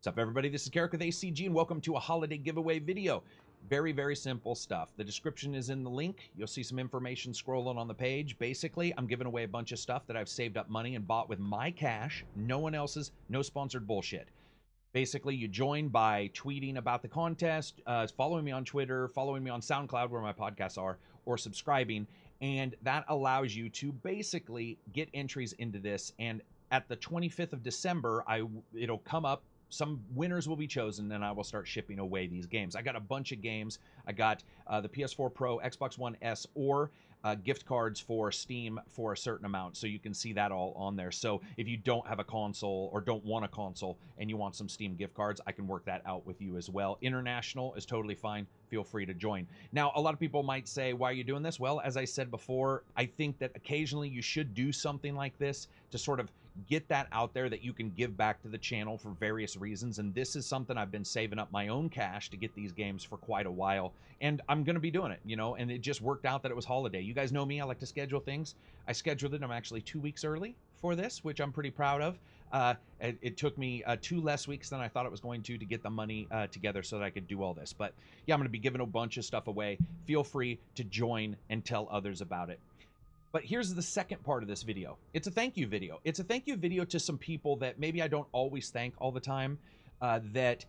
What's up, everybody? This is Karak with ACG, and welcome to a holiday giveaway video. Very, very simple stuff. The description is in the link. You'll see some information scrolling on the page. Basically, I'm giving away a bunch of stuff that I've saved up money and bought with my cash. No one else's, no sponsored bullshit. Basically, you join by tweeting about the contest, following me on Twitter, following me on SoundCloud, where my podcasts are, or subscribing. And that allows you to basically get entries into this. And at the 25th of December, it'll come up. Some winners will be chosen, and I will start shipping away these games. I got a bunch of games. I got the PS4 Pro, Xbox One S, or gift cards for Steam for a certain amount, so you can see that all on there. So if you don't have a console or don't want a console and you want some Steam gift cards, I can work that out with you as well. International is totally fine. Feel free to join. Now, a lot of people might say, why are you doing this? Well, as I said before, I think that occasionally you should do something like this to sort of get that out there that you can give back to the channel for various reasons. And this is something I've been saving up my own cash to get these games for quite a while. And I'm going to be doing it, you know, and it just worked out that it was holiday. You guys know me. I like to schedule things. I scheduled it. I'm actually 2 weeks early for this, which I'm pretty proud of. It took me 2 less weeks than I thought it was going to get the money together so that I could do all this. But yeah, I'm going to be giving a bunch of stuff away. Feel free to join and tell others about it. But here's the second part of this video. It's a thank you video. It's a thank you video to some people that maybe I don't always thank all the time, that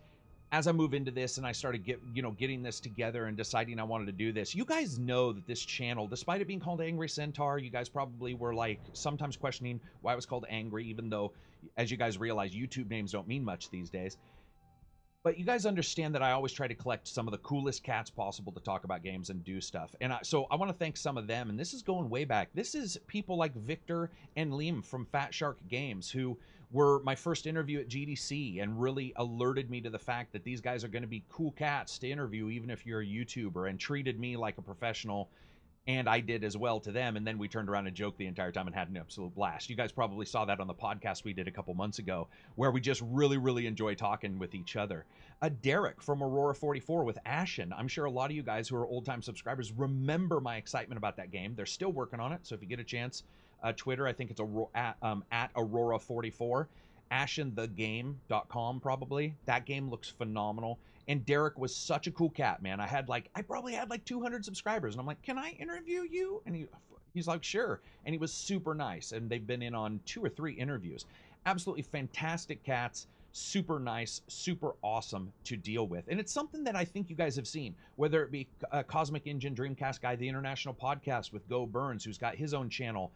as I move into this and I started getting this together and deciding I wanted to do this. You guys know that this channel, despite it being called Angry Centaur, you guys probably were like sometimes questioning why it was called Angry, even though, as you guys realize, YouTube names don't mean much these days. But you guys understand that I always try to collect some of the coolest cats possible to talk about games and do stuff. And so I want to thank some of them. And this is going way back. This is people like Victor and Gleam from Fat Shark Games, who were my first interview at GDC and really alerted me to the fact that these guys are going to be cool cats to interview, even if you're a YouTuber, and treated me like a professional. And I did as well to them. And then we turned around and joked the entire time and had an absolute blast. You guys probably saw that on the podcast we did a couple months ago, where we just really, really enjoy talking with each other. Derek from Aurora 44 with Ashen. I'm sure a lot of you guys who are old-time subscribers remember my excitement about that game. They're still working on it. So if you get a chance, Twitter, I think it's at Aurora 44. AshenTheGame.com probably. That game looks phenomenal. And Derek was such a cool cat, man. I probably had like 200 subscribers, and I'm like, can I interview you? And he's like, sure. And he was super nice, and they've been in on 2 or 3 interviews. Absolutely fantastic cats, super nice, super awesome to deal with. And it's something that I think you guys have seen, whether it be Cosmic Engine Dreamcast Guy, the international podcast with Go Burns, who's got his own channel.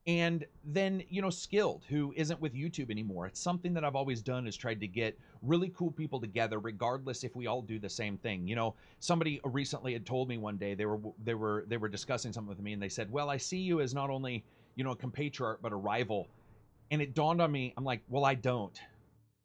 And then, you know, Skilled, who isn't with YouTube anymore. It's something that I've always done, is tried to get really cool people together, regardless if we all do the same thing. You know, somebody recently had told me one day, they were discussing something with me, and they said, well, I see you as not only, you know, a compatriot, but a rival. And it dawned on me, I'm like, well, I don't.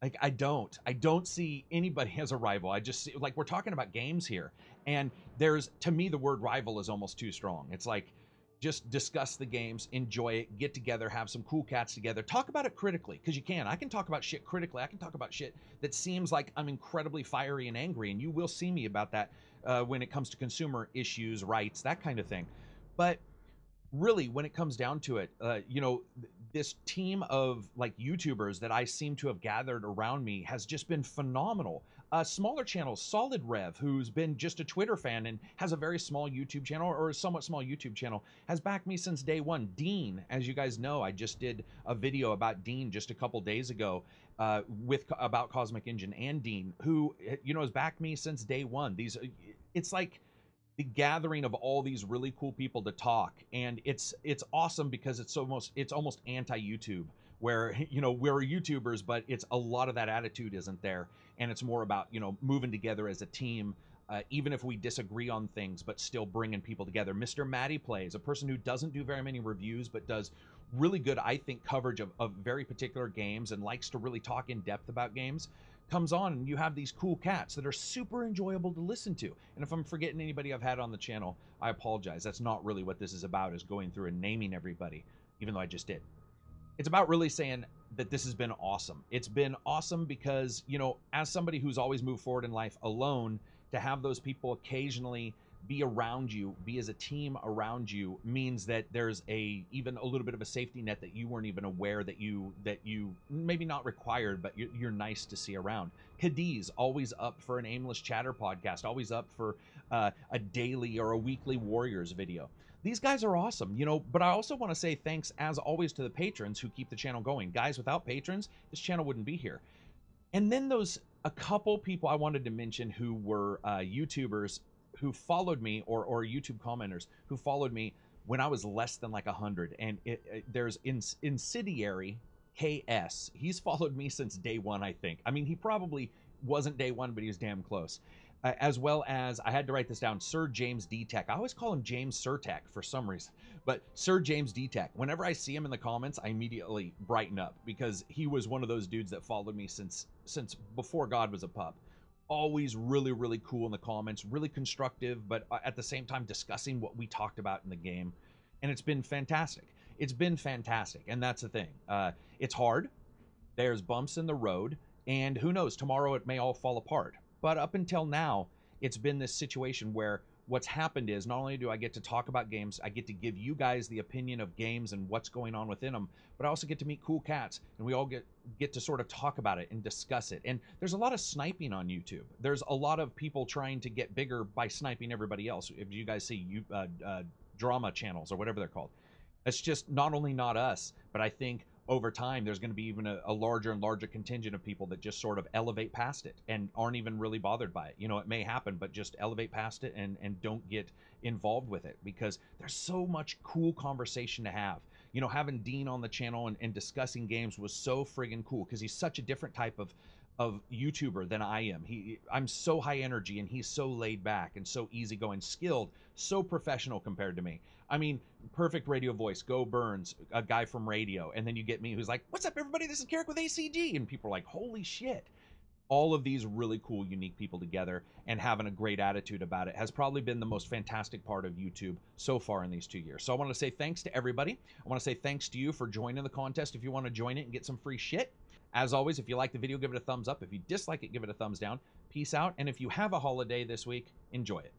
Like, I don't see anybody as a rival. I just see, like, we're talking about games here. And to me, the word rival is almost too strong. It's like, just discuss the games, enjoy it, get together, have some cool cats together, talk about it critically, because you can. I can talk about shit critically. I can talk about shit that seems like I'm incredibly fiery and angry, and you will see me about that when it comes to consumer issues, rights, that kind of thing. But really, when it comes down to it, you know, this team of like YouTubers that I seem to have gathered around me has just been phenomenal. Smaller channels, Solid Rev, who's been just a Twitter fan and has a very small YouTube channel, or a somewhat small YouTube channel, has backed me since day one. Dean, as you guys know, I just did a video about Dean just a couple days ago about Cosmic Engine, and Dean, who, you know, has backed me since day one. It's like the gathering of all these really cool people to talk, and it's awesome because it's almost anti-YouTube, where, you know, we're YouTubers, but it's a lot of that attitude isn't there, and it's more about, you know, moving together as a team, even if we disagree on things, but still bringing people together. Mr. Matty Plays, a person who doesn't do very many reviews, but does really good, I think, coverage of very particular games and likes to really talk in depth about games, comes on, and you have these cool cats that are super enjoyable to listen to. And if I'm forgetting anybody I've had on the channel, I apologize. That's not really what this is about, is going through and naming everybody, even though I just did. It's about really saying that this has been awesome. It's been awesome because, you know, as somebody who's always moved forward in life alone, to have those people occasionally be around you, be as a team around you, means that there's even a little bit of a safety net that you weren't even aware that you maybe not required, but you're nice to see around. Cadiz, always up for an Aimless Chatter podcast, always up for a daily or a weekly Warriors video. These guys are awesome, you know, but I also want to say thanks, as always, to the patrons who keep the channel going. Guys, without patrons, this channel wouldn't be here. And then a couple people I wanted to mention who were YouTubers who followed me, or YouTube commenters who followed me when I was less than like 100. And there's Incendiary KS. He's followed me since day one, I think. I mean, he probably wasn't day one, but he was damn close. As well as, I had to write this down, Sir James D Tech. I always call him James Sir Tech for some reason, but Sir James D Tech. Whenever I see him in the comments, I immediately brighten up, because he was one of those dudes that followed me since before God was a pup. Always really, really cool in the comments, really constructive, but at the same time discussing what we talked about in the game. And it's been fantastic. It's been fantastic. And that's the thing. It's hard. There's bumps in the road. And who knows, tomorrow it may all fall apart. But up until now, it's been this situation where what's happened is, not only do I get to talk about games, I get to give you guys the opinion of games and what's going on within them, but I also get to meet cool cats, and we all get to sort of talk about it and discuss it. And there's a lot of sniping on YouTube. There's a lot of people trying to get bigger by sniping everybody else. If you guys see drama channels or whatever they're called, it's just not only not us, but I think over time there's going to be even a larger and larger contingent of people that just sort of elevate past it and aren't even really bothered by it. You know, it may happen, but just elevate past it and don't get involved with it, because there's so much cool conversation to have. You know, having Dean on the channel and discussing games was so friggin' cool, because he's such a different type of YouTuber than I am. I'm so high energy, and he's so laid back and so easygoing, skilled, so professional compared to me. I mean, perfect radio voice, Go Burns, a guy from radio, and then you get me who's like, "What's up, everybody? This is Karak with ACG," and people are like, "Holy shit!" All of these really cool, unique people together and having a great attitude about it has probably been the most fantastic part of YouTube so far in these 2 years. So I want to say thanks to everybody. I want to say thanks to you for joining the contest. If you want to join it and get some free shit. As always, if you like the video, give it a thumbs up. If you dislike it, give it a thumbs down. Peace out. And if you have a holiday this week, enjoy it.